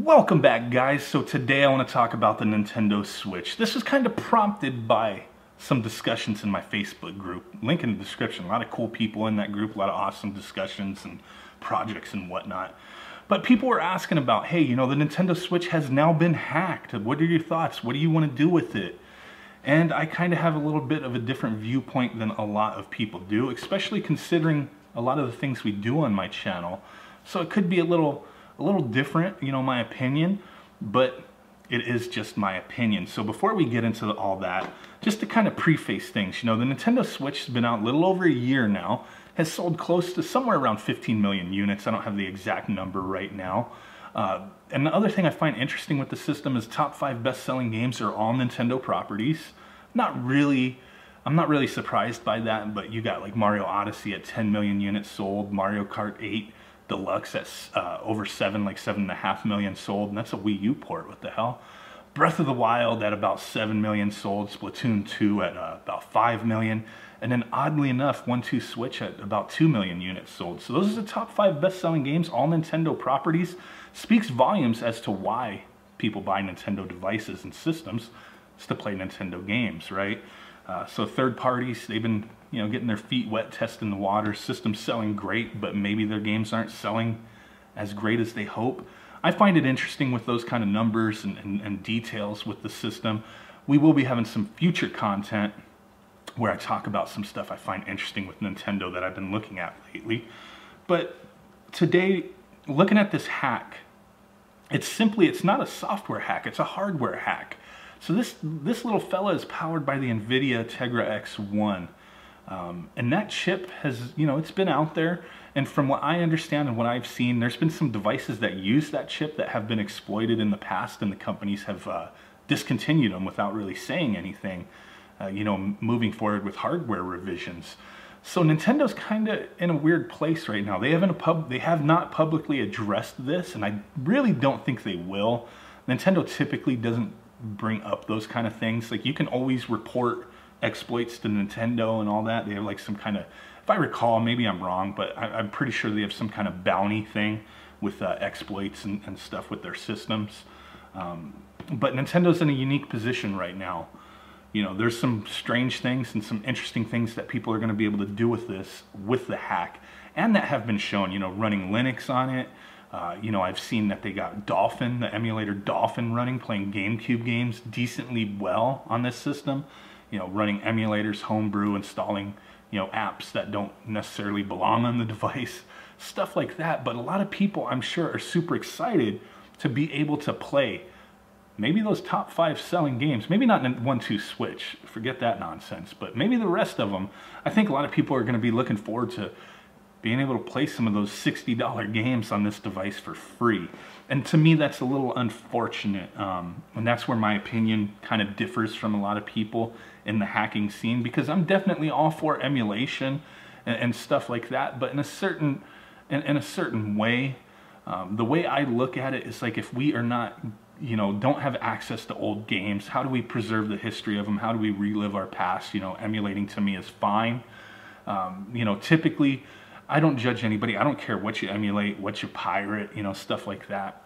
Welcome back, guys. So today I want to talk about the Nintendo Switch. This was kind of prompted by some discussions in my Facebook group. Link in the description. A lot of cool people in that group, a lot of awesome discussions and projects and whatnot. But people were asking about, hey, the Nintendo Switch has now been hacked. What are your thoughts? What do you want to do with it? And I kind of have a little bit of a different viewpoint than a lot of people do, especially considering a lot of the things we do on my channel. So it could be a little different, my opinion, but it is just my opinion. So before we get into all that, just to kind of preface things, the Nintendo Switch has been out a little over a year now, has sold close to somewhere around 15 million units. I don't have the exact number right now. And the other thing I find interesting with the system is top 5 best-selling games are all Nintendo properties. I'm not really surprised by that, but you got like Mario Odyssey at 10 million units sold, Mario Kart 8 Deluxe at over 7.5 million sold, and that's a Wii U port, what the hell. Breath of the Wild at about 7 million sold, Splatoon 2 at about 5 million, and then oddly enough, 1-2 Switch at about 2 million units sold. So those are the top 5 best-selling games, all Nintendo properties. Speaks volumes as to why people buy Nintendo devices and systems. It's to play Nintendo games, right? So third parties, they've been getting their feet wet, testing the water. Systems selling great, but maybe their games aren't selling as great as they hope. I find it interesting with those kind of numbers and details with the system. We will be having some future content where I talk about some stuff I find interesting with Nintendo that I've been looking at lately. But today, looking at this hack, it's not a software hack, it's a hardware hack. So this little fella is powered by the NVIDIA Tegra X1. And that chip has, it's been out there. And from what I understand and what I've seen, there's been some devices that use that chip that have been exploited in the past, and the companies have discontinued them without really saying anything, moving forward with hardware revisions. So Nintendo's kind of in a weird place right now. They have not publicly addressed this, and I really don't think they will. Nintendo typically doesn't bring up those kind of things. Like, you can always report exploits to Nintendo and all that. They have like some kind of, if I recall, maybe I'm wrong, but I'm pretty sure they have some kind of bounty thing with exploits and stuff with their systems. But Nintendo's in a unique position right now. There's some strange things and some interesting things that people are going to be able to do with this, with the hack, and that have been shown, running Linux on it. I've seen that they got Dolphin, the emulator Dolphin running, playing GameCube games decently well on this system. Running emulators, homebrew, installing, apps that don't necessarily belong on the device, stuff like that. But a lot of people, I'm sure, are super excited to be able to play maybe those top 5 selling games. Maybe not 1-2 Switch, forget that nonsense, but maybe the rest of them. I think a lot of people are going to be looking forward to being able to play some of those $60 games on this device for free. And to me, that's a little unfortunate. And that's where my opinion kind of differs from a lot of people in the hacking scene, because I'm definitely all for emulation and stuff like that. But in a certain way, the way I look at it is like, if we are not, don't have access to old games, how do we preserve the history of them? How do we relive our past? Emulating to me is fine. Typically, I don't judge anybody. I don't care what you emulate, what you pirate, stuff like that.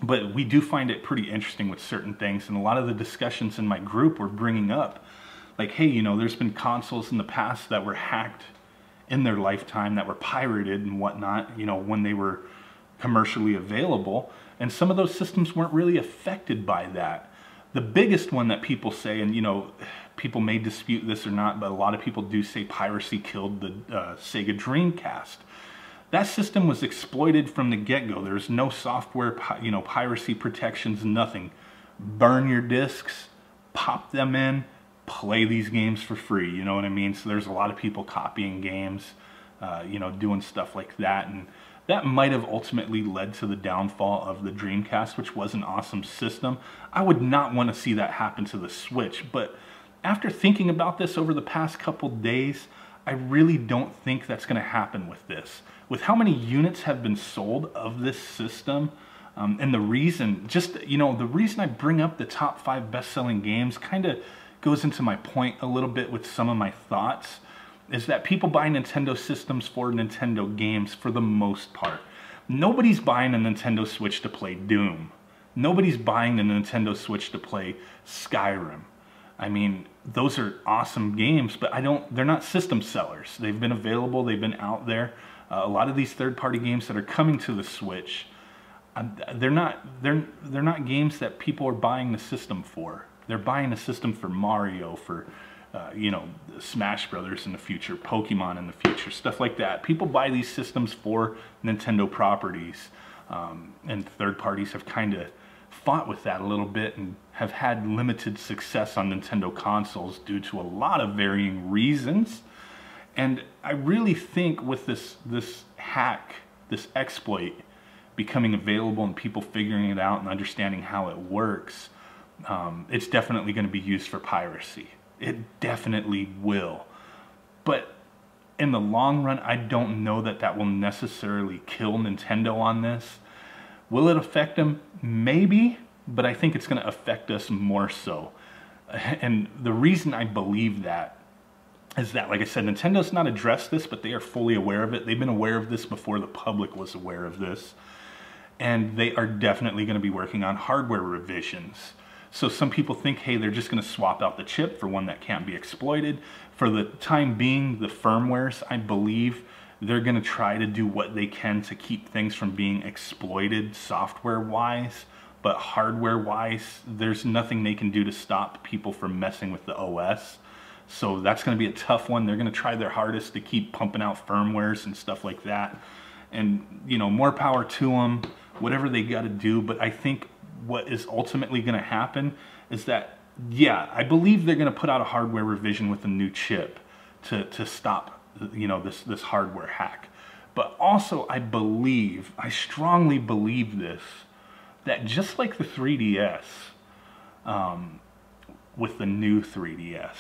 But we do find it pretty interesting with certain things. And a lot of the discussions in my group were bringing up, like, hey, there's been consoles in the past that were hacked in their lifetime, that were pirated and whatnot, when they were commercially available. And some of those systems weren't really affected by that. The biggest one that people say, and people may dispute this or not, but a lot of people do say piracy killed the Sega Dreamcast. That system was exploited from the get-go. There's no software, piracy protections, nothing. Burn your discs, pop them in, play these games for free, you know what I mean? So there's a lot of people copying games, doing stuff like that, and that might have ultimately led to the downfall of the Dreamcast, which was an awesome system. I would not want to see that happen to the Switch, but after thinking about this over the past couple days, I really don't think that's going to happen with this. With how many units have been sold of this system, and the reason, the reason I bring up the top 5 best-selling games kind of goes into my point a little bit with some of my thoughts, is that people buy Nintendo systems for Nintendo games for the most part. Nobody's buying a Nintendo Switch to play Doom. Nobody's buying a Nintendo Switch to play Skyrim. I mean, those are awesome games, but they're not system sellers. They've been available, they've been out there. A lot of these third-party games that are coming to the Switch, they're not games that people are buying the system for. They're buying the system for Mario, for you know, Smash Brothers in the future, Pokemon in the future, stuff like that. People buy these systems for Nintendo properties, and third parties have kind of fought with that a little bit and have had limited success on Nintendo consoles due to a lot of varying reasons. And I really think with this hack, this exploit becoming available and people figuring it out and understanding how it works, it's definitely going to be used for piracy. It definitely will. But in the long run, I don't know that that will necessarily kill Nintendo on this. Will it affect them? Maybe, but I think it's going to affect us more so. And the reason I believe that is that, like I said, Nintendo's not addressed this, but they are fully aware of it. They've been aware of this before the public was aware of this. And they are definitely going to be working on hardware revisions. So some people think, hey, they're just going to swap out the chip for one that can't be exploited. For the time being, the firmwares, I believe, they're going to try to do what they can to keep things from being exploited software-wise. But hardware-wise, there's nothing they can do to stop people from messing with the OS. So that's going to be a tough one. They're going to try their hardest to keep pumping out firmwares and stuff like that. And, you know, more power to them, whatever they got to do. But I think what is ultimately going to happen is that, yeah, I believe they're going to put out a hardware revision with a new chip to stop, you know, this hardware hack. But also I strongly believe this, that just like the 3DS, with the new 3DS,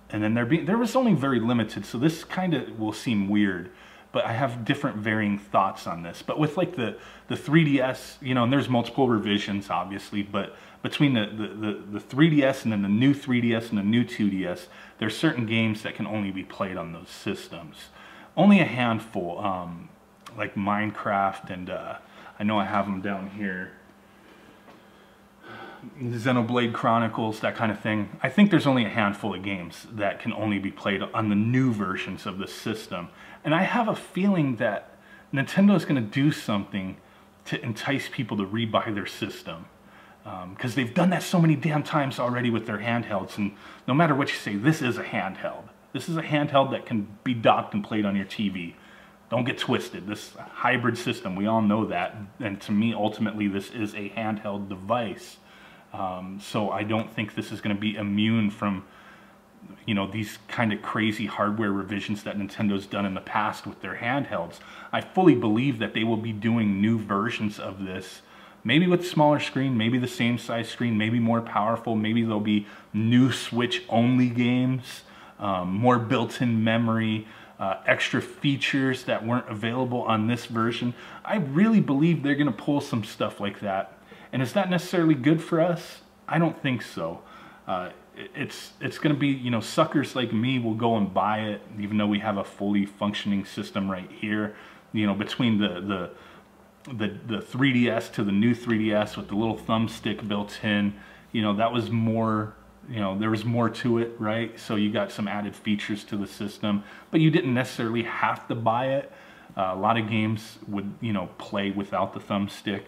and then there was only very limited, so this kind of will seem weird, but I have different varying thoughts on this. But with like the 3DS, you know, and there's multiple revisions obviously, but between the 3DS and then the new 3DS and the new 2DS, there's certain games that can only be played on those systems. Only a handful, like Minecraft, and I know I have them down here. Xenoblade Chronicles, that kind of thing. I think there's only a handful of games that can only be played on the new versions of the system. And I have a feeling that Nintendo is going to do something to entice people to rebuy their system. Because they've done that so many damn times already with their handhelds. And no matter what you say, this is a handheld. This is a handheld that can be docked and played on your TV. Don't get twisted. This hybrid system, we all know that. And to me, ultimately, this is a handheld device. So I don't think this is going to be immune from, you know, these kind of crazy hardware revisions that Nintendo's done in the past with their handhelds. I fully believe that they will be doing new versions of this, maybe with smaller screen, maybe the same size screen, maybe more powerful, maybe there'll be new Switch-only games, more built-in memory, extra features that weren't available on this version. I really believe they're going to pull some stuff like that. And is that necessarily good for us? I don't think so. It's going to be, you know, suckers like me will go and buy it, even though we have a fully functioning system right here. You know, between the 3DS to the new 3DS with the little thumbstick built in, you know, that was more, you know, there was more to it, right? So you got some added features to the system, but you didn't necessarily have to buy it. A lot of games would, you know, play without the thumbstick.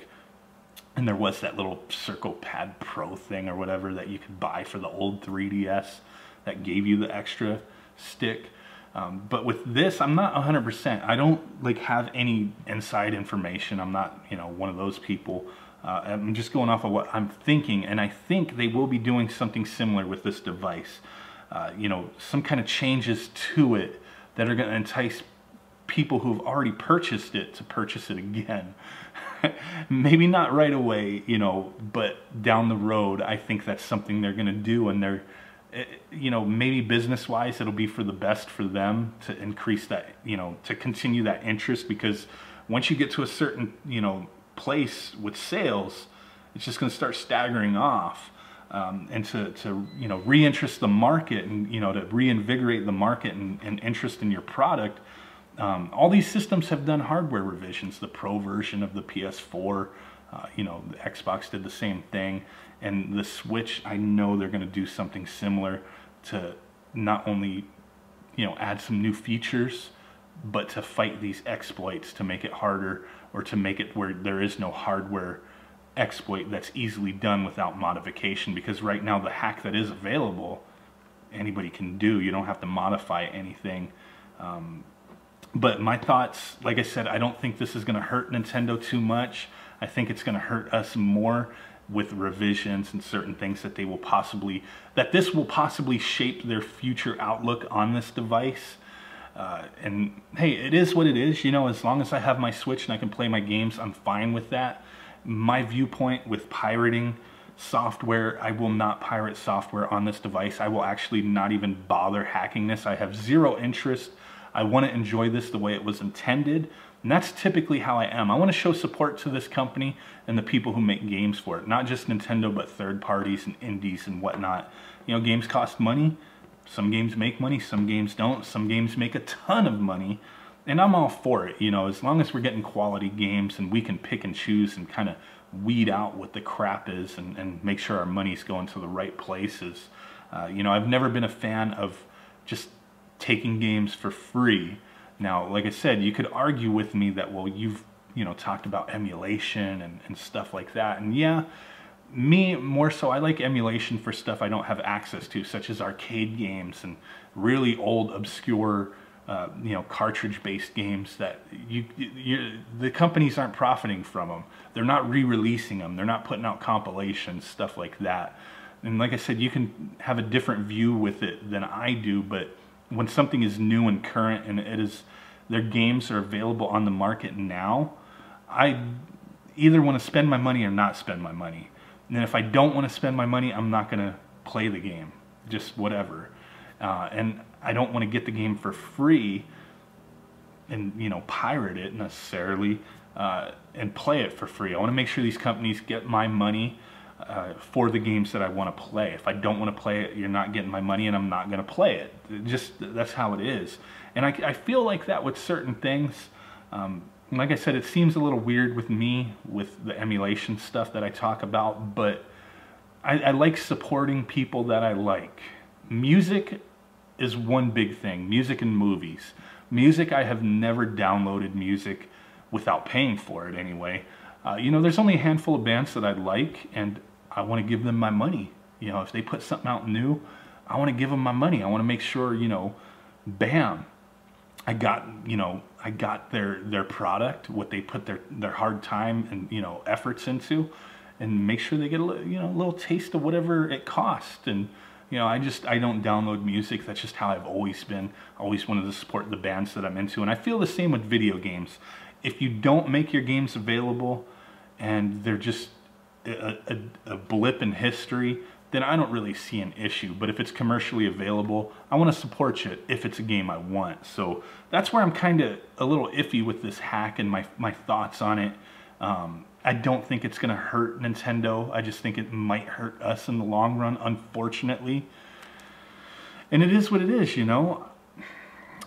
And there was that little Circle Pad Pro thing or whatever that you could buy for the old 3DS that gave you the extra stick. But with this, I'm not 100%. I don't like have any inside information. I'm not, you know, one of those people. I'm just going off of what I'm thinking, and I think they will be doing something similar with this device. You know, some kind of changes to it that are going to entice people who've already purchased it to purchase it again. Maybe not right away, you know, but down the road, I think that's something they're going to do, and they're, you know, maybe business-wise, it'll be for the best for them to increase that, you know, to continue that interest, because once you get to a certain, you know, place with sales, it's just going to start staggering off, and to you know, reinterest the market, and, you know, to reinvigorate the market and interest in your product. All these systems have done hardware revisions. The Pro version of the PS4, you know, the Xbox did the same thing. And the Switch, I know they're going to do something similar to not only, you know, add some new features, but to fight these exploits, to make it harder, or to make it where there is no hardware exploit that's easily done without modification. Because right now the hack that is available, anybody can do. You don't have to modify anything. But my thoughts, like I said, I don't think this is going to hurt Nintendo too much. I think it's going to hurt us more with revisions and certain things that this will possibly shape their future outlook on this device. And hey, it is what it is. You know, as long as I have my Switch and I can play my games, I'm fine with that. My viewpoint with pirating software, I will not pirate software on this device. I will actually not even bother hacking this. I have zero interest. I want to enjoy this the way it was intended. And that's typically how I am. I want to show support to this company and the people who make games for it. Not just Nintendo, but third parties and indies and whatnot. You know, games cost money. Some games make money, some games don't. Some games make a ton of money. And I'm all for it, you know, as long as we're getting quality games and we can pick and choose and kind of weed out what the crap is and make sure our money's going to the right places. You know, I've never been a fan of just taking games for free. Now, like I said, you could argue with me that, well, you've, you know, talked about emulation and stuff like that. And yeah, me more so, I like emulation for stuff I don't have access to, such as arcade games and really old, obscure, you know, cartridge-based games that the companies aren't profiting from them. They're not re-releasing them. They're not putting out compilations, stuff like that. And like I said, you can have a different view with it than I do, but when something is new and current and their games are available on the market now, I either want to spend my money or not spend my money. And if I don't want to spend my money, I'm not going to play the game, just whatever. And I don't want to get the game for free and, you know, pirate it necessarily and play it for free. I want to make sure these companies get my money for the games that I want to play. If I don't want to play it, you're not getting my money and I'm not going to play it. That's how it is. And I feel like that with certain things. Like I said, it seems a little weird with me with the emulation stuff that I talk about, but I like supporting people that I like. Music is one big thing. Music and movies. Music, I have never downloaded music without paying for it anyway. You know, there's only a handful of bands that I like, and I want to give them my money. You know, if they put something out new, I want to give them my money. I want to make sure, you know, bam, I got their product, what they put their hard time and, you know, efforts into, and make sure they get a little taste of whatever it cost. And you know, I don't download music. That's just how I've always been. I always wanted to support the bands that I'm into. And I feel the same with video games. If you don't make your games available and they're just a blip in history, then I don't really see an issue. But if it's commercially available, I want to support you if it's a game I want. So that's where I'm kind of a little iffy with this hack and my thoughts on it. I don't think it's going to hurt Nintendo. I just think it might hurt us in the long run, unfortunately. And it is what it is, you know.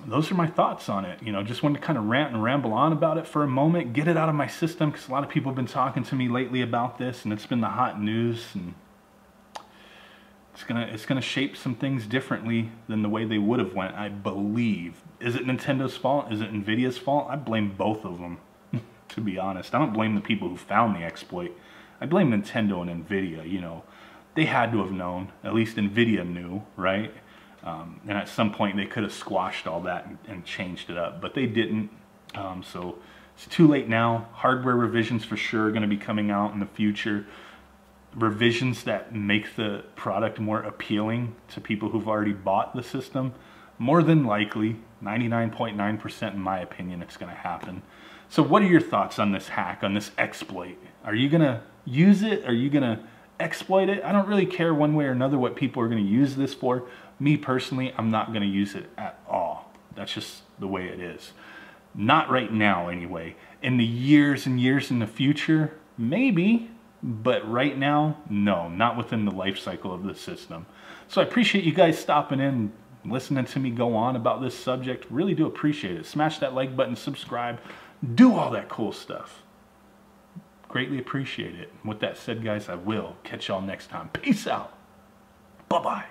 Those are my thoughts on it. You know, just wanted to kind of rant and ramble on about it for a moment, get it out of my system, because a lot of people have been talking to me lately about this, and it's been the hot news, and it's gonna shape some things differently than the way they would have went, I believe. Is it Nintendo's fault? Is it Nvidia's fault? I blame both of them. To be honest, I don't blame the people who found the exploit. I blame Nintendo and Nvidia. You know, they had to have known. At least Nvidia knew, right? And at some point they could have squashed all that and changed it up, but they didn't. So it's too late now. Hardware revisions for sure are going to be coming out in the future. Revisions that make the product more appealing to people who've already bought the system. More than likely, 99.9% in my opinion, it's going to happen. So what are your thoughts on this hack, on this exploit? Are you going to use it? Are you going to exploit it? I don't really care one way or another what people are going to use this for. Me personally, I'm not going to use it at all. That's just the way it is. Not right now anyway. In the years and years in the future, maybe, but right now, no, not within the life cycle of the system. So I appreciate you guys stopping in, listening to me go on about this subject. Really do appreciate it. Smash that like button, subscribe, do all that cool stuff. Greatly appreciate it. With that said, guys, I will catch y'all next time. Peace out. Bye-bye.